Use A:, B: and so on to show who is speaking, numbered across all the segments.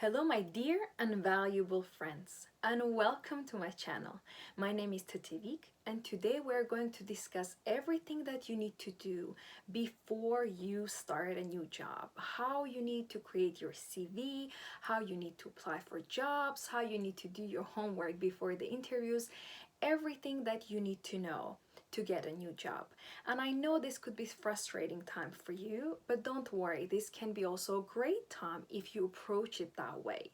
A: Hello, my dear and valuable friends, and welcome to my channel. My name is Tativik, and today we're going to discuss everything that you need to do before you start a new job. How you need to create your CV, how you need to apply for jobs, how you need to do your homework before the interviews, everything that you need to know to get a new job. And I know this could be frustrating time for you, but don't worry, this can be also a great time if you approach it that way.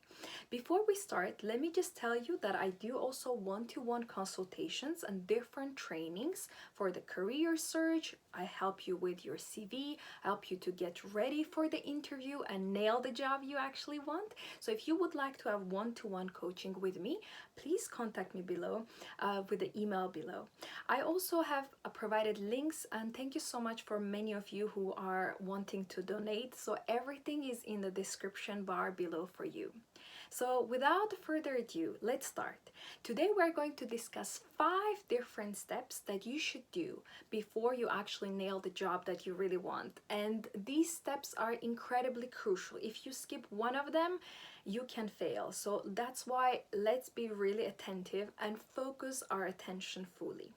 A: Before we start, let me just tell you that I do also one-to-one consultations and different trainings for the career search. I help you with your CV, help you to get ready for the interview and nail the job you actually want. So if you would like to have one-to-one coaching with me, please contact me below with the email below. I also have provided links, and thank you so much for many of you who are wanting to donate. So everything is in the description bar below for you. So without further ado, let's start. Today we're going to discuss 5 different steps that you should do before you actually nail the job that you really want. And these steps are incredibly crucial. If you skip one of them, you can fail. So that's why let's be really attentive and focus our attention fully.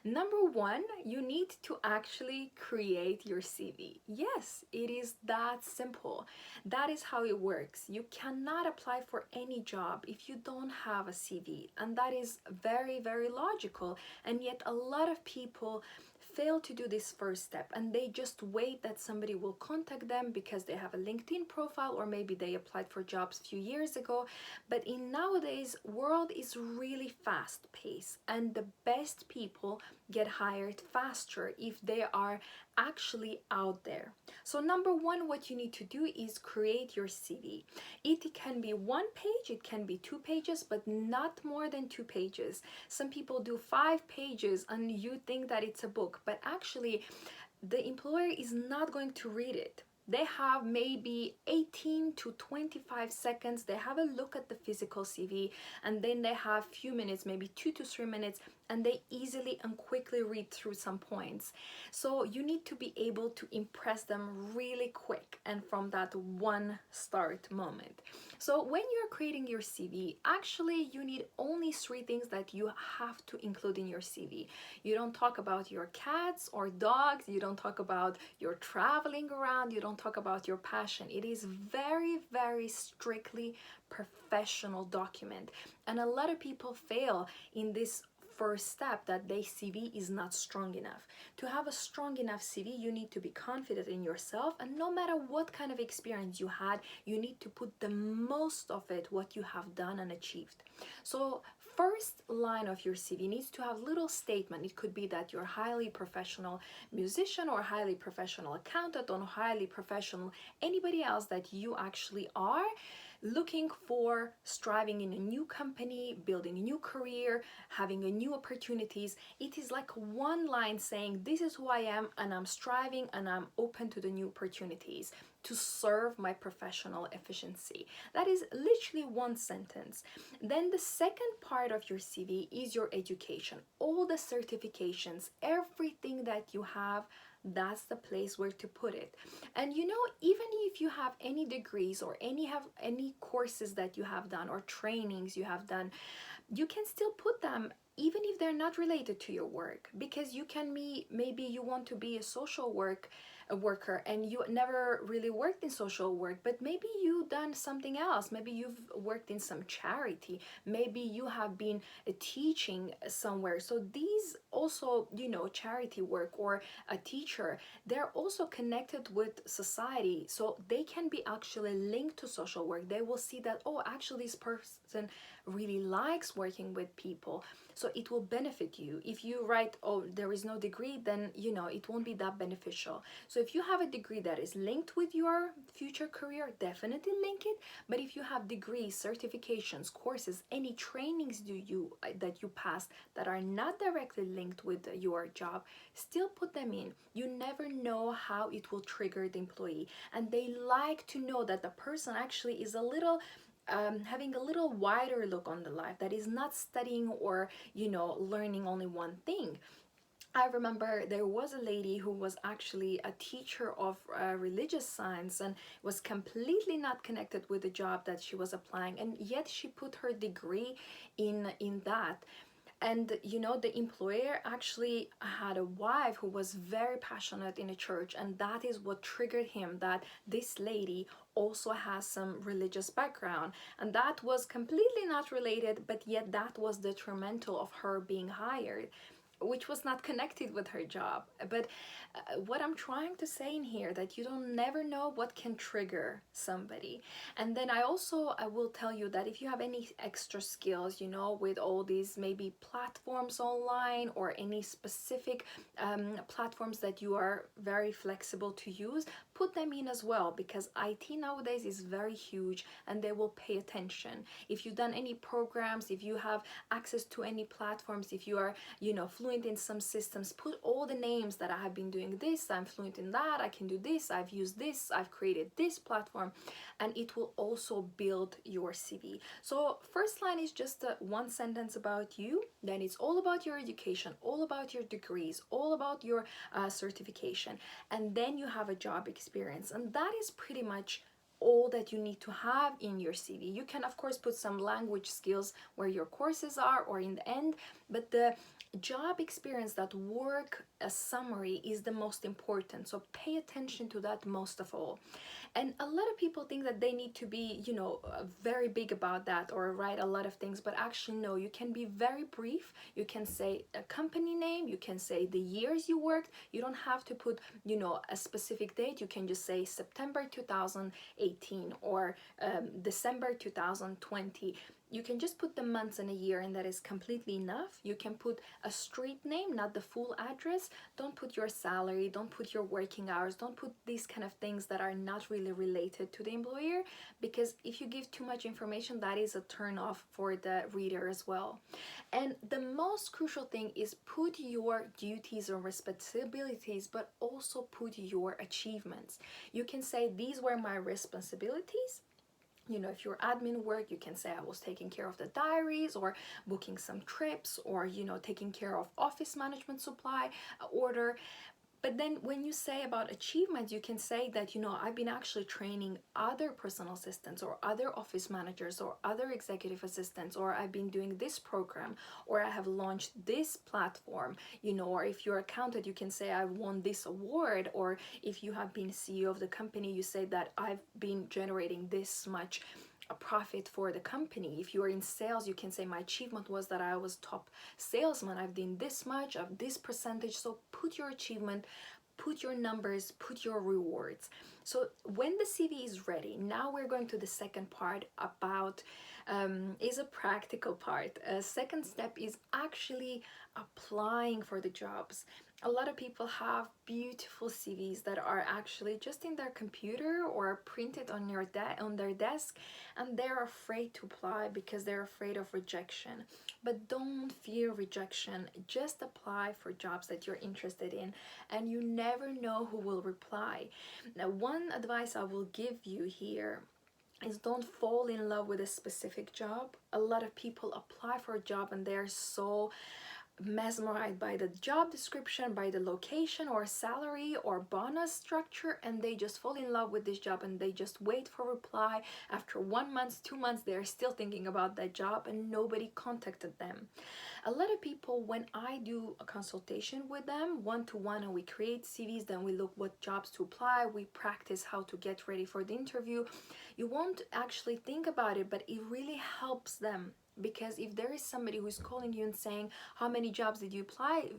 A: Number one, you need to actually create your CV. Yes, it is that simple. That is how it works. You cannot apply for any job if you don't have a CV, and that is very, very logical. And yet, a lot of people fail to do this first step, and they just wait that somebody will contact them because they have a LinkedIn profile, or maybe they applied for jobs a few years ago. But in nowadays world is really fast paced, and the best people get hired faster if they are actually out there. So number one, what you need to do is create your CV. It can be 1 page, it can be 2 pages, but not more than 2 pages. Some people do 5 pages and you think that it's a book, but actually the employer is not going to read it. They have maybe 18 to 25 seconds. They have a look at the physical CV, and then they have few minutes, maybe 2 to 3 minutes, and they easily and quickly read through some points. So you need to be able to impress them really quick and from that one start moment. So when you're creating your CV, actually you need only 3 things that you have to include in your CV. You don't talk about your cats or dogs, you don't talk about your traveling around, you don't talk about your passion. It is very, very strictly professional document. And a lot of people fail in this first step, that their CV is not strong enough. To have a strong enough CV, you need to be confident in yourself, and no matter what kind of experience you had, you need to put the most of it, what you have done and achieved. So first line of your CV needs to have little statement. It could be that you're a highly professional musician, or highly professional accountant, or highly professional anybody else that you actually are, looking for, striving in a new company, building a new career, having a new opportunities. It is like one line saying, this is who I am, and I'm striving and I'm open to the new opportunities to serve my professional efficiency. That is literally one sentence. Then the second part of your CV is your education, all the certifications, everything that you have. That's the place where to put it. And you know, even if you have any degrees or any courses that you have done or trainings you have done, you can still put them even if they're not related to your work, because you can be, maybe you want to be a social worker and you never really worked in social work, but maybe you've done something else. Maybe you've worked in some charity, maybe you have been teaching somewhere. So these also, you know, charity work or a teacher, they're also connected with society, so they can be actually linked to social work. They will see that, oh, actually this person really likes working with people, so it will benefit you. If you write, oh, there is no degree, then you know it won't be that beneficial. So if you have a degree that is linked with your future career, definitely link it. But if you have degrees, certifications, courses, any trainings that you passed that are not directly linked with your job, still put them in. You never know how it will trigger the employee, and they like to know that the person actually is a little having a little wider look on the life, that is not studying or, you know, learning only one thing. I remember there was a lady who was actually a teacher of religious science and was completely not connected with the job that she was applying, and yet she put her degree in that. And you know, the employer actually had a wife who was very passionate in a church, and that is what triggered him, that this lady also has some religious background, and that was completely not related, but yet that was detrimental of her being hired, which was not connected with her job. But what I'm trying to say in here, that you don't never know what can trigger somebody. And then I will tell you that if you have any extra skills, you know, with all these maybe platforms online or any specific platforms that you are very flexible to use, put them in as well, because IT nowadays is very huge and they will pay attention. If you've done any programs, if you have access to any platforms, if you are, you know, fluent in some systems, put all the names that I have been doing this, I'm fluent in that, I can do this, I've used this, I've created this platform, and it will also build your CV. So first line is just one sentence about you, then it's all about your education, all about your degrees, all about your certification, and then you have a job experience, and that is pretty much all that you need to have in your CV. You can of course put some language skills where your courses are or in the end, but the job experience, that work summary, is the most important, so pay attention to that most of all. And a lot of people think that they need to be, you know, very big about that or write a lot of things, but actually no, you can be very brief. You can say a company name, you can say the years you worked. You don't have to put, you know, a specific date. You can just say September 2018 or December 2020. You can just put the months and a year, and that is completely enough. You can put a street name, not the full address. Don't put your salary, don't put your working hours, don't put these kind of things that are not really related to the employer, because if you give too much information, that is a turn off for the reader as well. And the most crucial thing is put your duties or responsibilities, but also put your achievements. You can say these were my responsibilities. You know, if you're admin work, you can say I was taking care of the diaries or booking some trips, or, you know, taking care of office management supply order. But then when you say about achievements, you can say that, you know, I've been actually training other personal assistants or other office managers or other executive assistants, or I've been doing this program, or I have launched this platform, you know, or if you're accountant, you can say I won this award, or if you have been CEO of the company, you say that I've been generating this much a profit for the company. If you are in sales, you can say my achievement was that I was top salesman, I've done this much of this percentage. So put your achievement, put your numbers, put your rewards. So when the CV is ready, now we're going to the second part about is a practical part. A second step is actually applying for the jobs. A lot of people have beautiful CVs that are actually just in their computer or printed on on their desk, and they're afraid to apply because they're afraid of rejection. But don't fear rejection. Just apply for jobs that you're interested in, and you never know who will reply. Now, one advice I will give you here is don't fall in love with a specific job. A lot of people apply for a job and they're so mesmerized by the job description, by the location or salary or bonus structure, and they just fall in love with this job and they just wait for reply. After 1 month, 2 months, they're still thinking about that job and nobody contacted them. A lot of people, when I do a consultation with them one-to-one and we create CVs, then we look what jobs to apply, we practice how to get ready for the interview. You won't actually think about it, but it really helps them, because if there is somebody who's calling you and saying how many jobs did you apply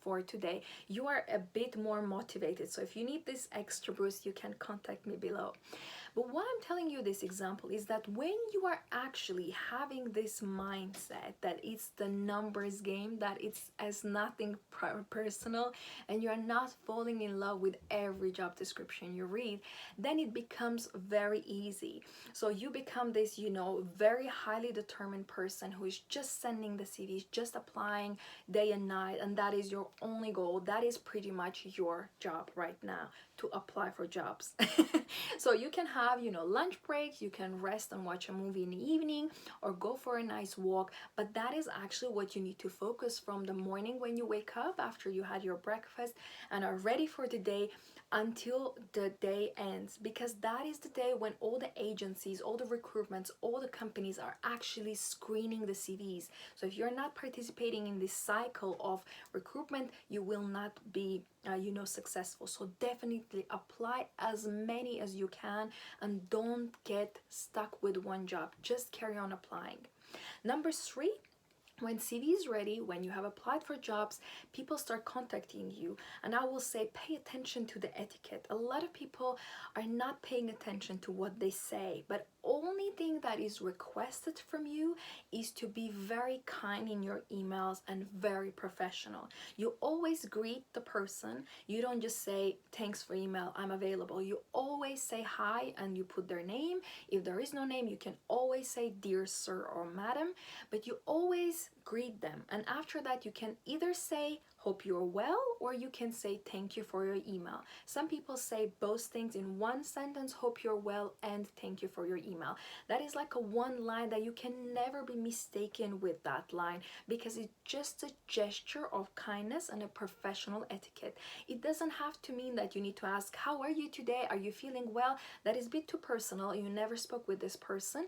A: for today, you are a bit more motivated. So if you need this extra boost, you can contact me below. But why I'm telling you this example is that when you are actually having this mindset that it's the numbers game, that it's as nothing personal, and you're not falling in love with every job description you read, then it becomes very easy. So you become this, you know, very highly determined person who is just sending the CVs, just applying day and night, and that is your only goal. That is pretty much your job right now, to apply for jobs. So you can have have, lunch breaks, you can rest and watch a movie in the evening or go for a nice walk, but that is actually what you need to focus from the morning when you wake up after you had your breakfast and are ready for the day until the day ends, because that is the day when all the agencies, all the recruitments, all the companies are actually screening the CVs. So if you're not participating in this cycle of recruitment, you will not be successful. So definitely apply as many as you can and don't get stuck with one job. Just carry on applying. Number 3, when CV is ready, when you have applied for jobs, people start contacting you, and I will say pay attention to the etiquette. A lot of people are not paying attention to what they say, but only thing that is requested from you is to be very kind in your emails and very professional. You always greet the person. You don't just say thanks for email, I'm available. You always say hi and you put their name. If there is no name, you can always say dear sir or madam, but you always greet them. And after that, you can either say hope you're well, or you can say thank you for your email. Some people say both things in one sentence, hope you're well and thank you for your email. That is like a one line that you can never be mistaken with that line, because it's just a gesture of kindness and a professional etiquette. It doesn't have to mean that you need to ask, how are you today? Are you feeling well? That is a bit too personal. You never spoke with this person.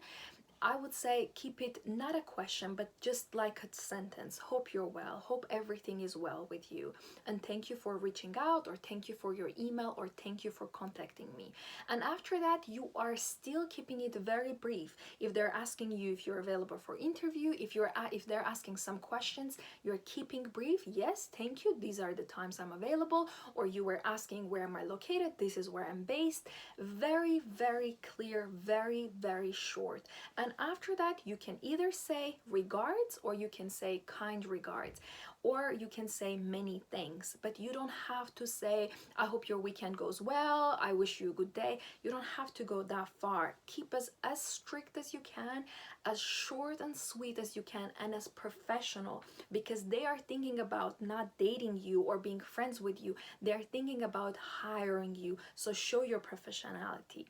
A: I would say keep it not a question, but just like a sentence. Hope you're well. Hope everything is well with you. And thank you for reaching out, or thank you for your email, or thank you for contacting me. And after that, you are still keeping it very brief. If they're asking you if you're available for interview, if they're asking some questions, you're keeping brief. Yes, thank you. These are the times I'm available. Or you were asking where am I located? This is where I'm based. Very, very clear, very, very short. And after that, you can either say regards, or you can say kind regards, or you can say many thanks, but you don't have to say, I hope your weekend goes well, I wish you a good day. You don't have to go that far. Keep us as strict as you can, as short and sweet as you can, and as professional, because they are thinking about not dating you or being friends with you. They're thinking about hiring you. So show your professionality.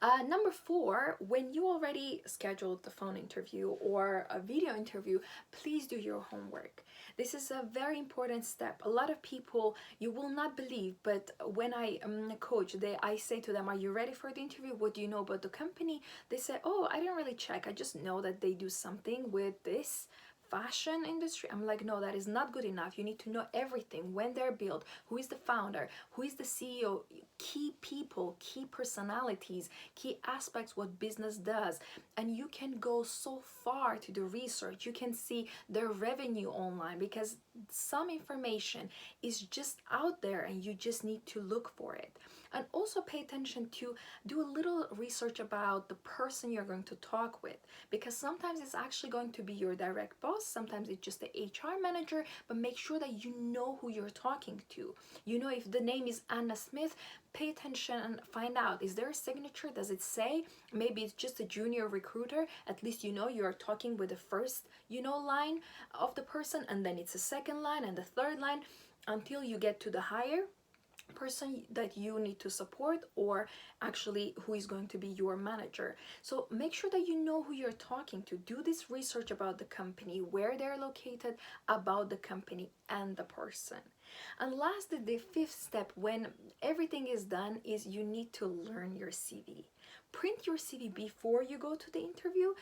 A: Number 4, when you already scheduled the phone interview or a video interview, please do your homework. This is a very important step. A lot of people, you will not believe, but when I coach, I say to them, are you ready for the interview? What do you know about the company? They say, oh, I didn't really check. I just know that they do something with this fashion industry. I'm like, no, that is not good enough. You need to know everything, when they're built, who is the founder, who is the CEO, key people, key personalities, key aspects, what business does. And you can go so far to the research. You can see their revenue online, because some information is just out there and you just need to look for it. And also pay attention to do a little research about the person you're going to talk with, because sometimes it's actually going to be your direct boss, sometimes it's just the HR manager, but make sure that you know who you're talking to. You know, if the name is Anna Smith, pay attention and find out, is there a signature? Does it say? Maybe it's just a junior recruiter. At least you know you're talking with the first, line of the person, and then it's a second line and the third line until you get to the higher person that you need to support, or actually who is going to be your manager. So make sure that you know who you're talking to. Do this research about the company, where they're located, about the company and the person. And lastly, the 5th step, when everything is done, is you need to learn your CV. Print your CV before you go to the interview,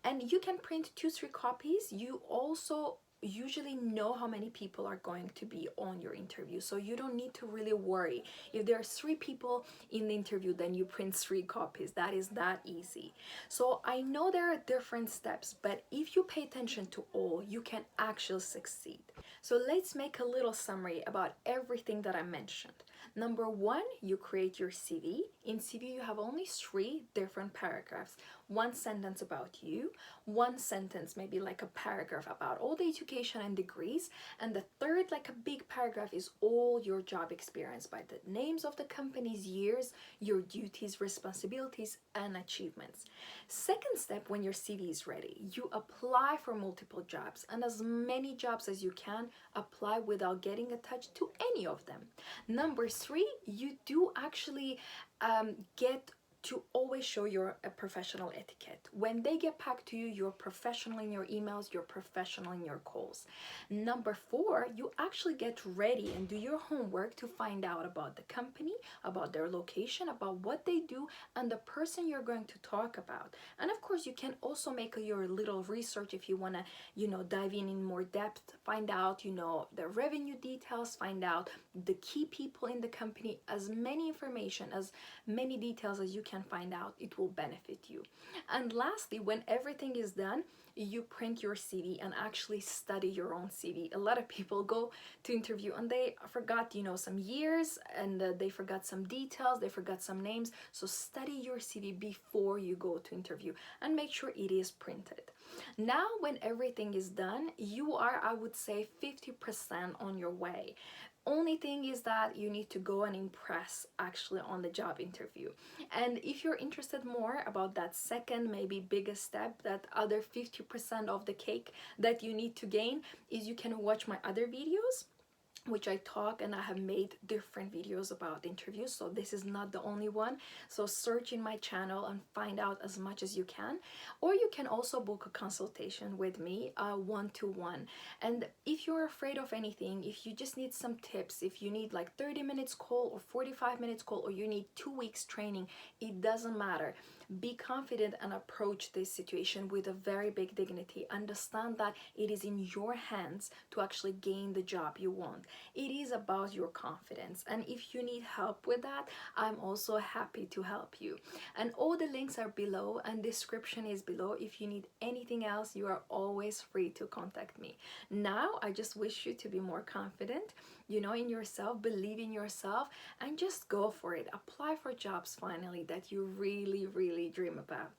A: and you can print 2-3 copies. You also usually know how many people are going to be on your interview, so you don't need to really worry. If there are 3 people in the interview, then you print 3 copies. That is that easy. So I know there are different steps, but if you pay attention to all, you can actually succeed. So let's make a little summary about everything that I mentioned. Number 1, you create your CV. In CV, you have only 3 different paragraphs. 1 sentence about you, 1 sentence, maybe like a paragraph about all the education and degrees, and the third, like a big paragraph, is all your job experience by the names of the company's years, your duties, responsibilities, and achievements. Second step, when your CV is ready, you apply for multiple jobs, and as many jobs as you can, apply without getting attached to any of them. Number 3, you do actually get to always show your professional etiquette. When they get back to you, you're professional in your emails, you're professional in your calls. Number four, you actually get ready and do your homework to find out about the company, about their location, about what they do, and the person you're going to talk about. And of course, you can also make your little research if you want to, dive in more depth, find out, the revenue details, find out the key people in the company, as many information, as many details as you can find out. It will benefit you. And lastly, when everything is done, you print your CV and actually study your own CV. A lot of people go to interview and they forgot, some years, and they forgot some details, they forgot some names. So study your CV before you go to interview and make sure it is printed. Now, when everything is done, you are, I would say, 50% on your way. Only thing is that you need to go and impress actually on the job interview. And if you're interested more about that second, maybe biggest step, that other 50% of the cake that you need to gain, is you can watch my other videos, which I talk, and I have made different videos about interviews, so this is not the only one. So search in my channel and find out as much as you can. Or you can also book a consultation with me, one-to-one. And if you're afraid of anything, if you just need some tips, if you need like 30 minutes call or 45 minutes call, or you need 2 weeks training, it doesn't matter. Be confident and approach this situation with a very big dignity. Understand that it is in your hands to actually gain the job you want. It is about your confidence. And if you need help with that, I'm also happy to help you. And all the links are below and description is below. If you need anything else, you are always free to contact me. Now, I just wish you to be more confident, in yourself, believe in yourself, and just go for it. Apply for jobs finally that you really, really dream about.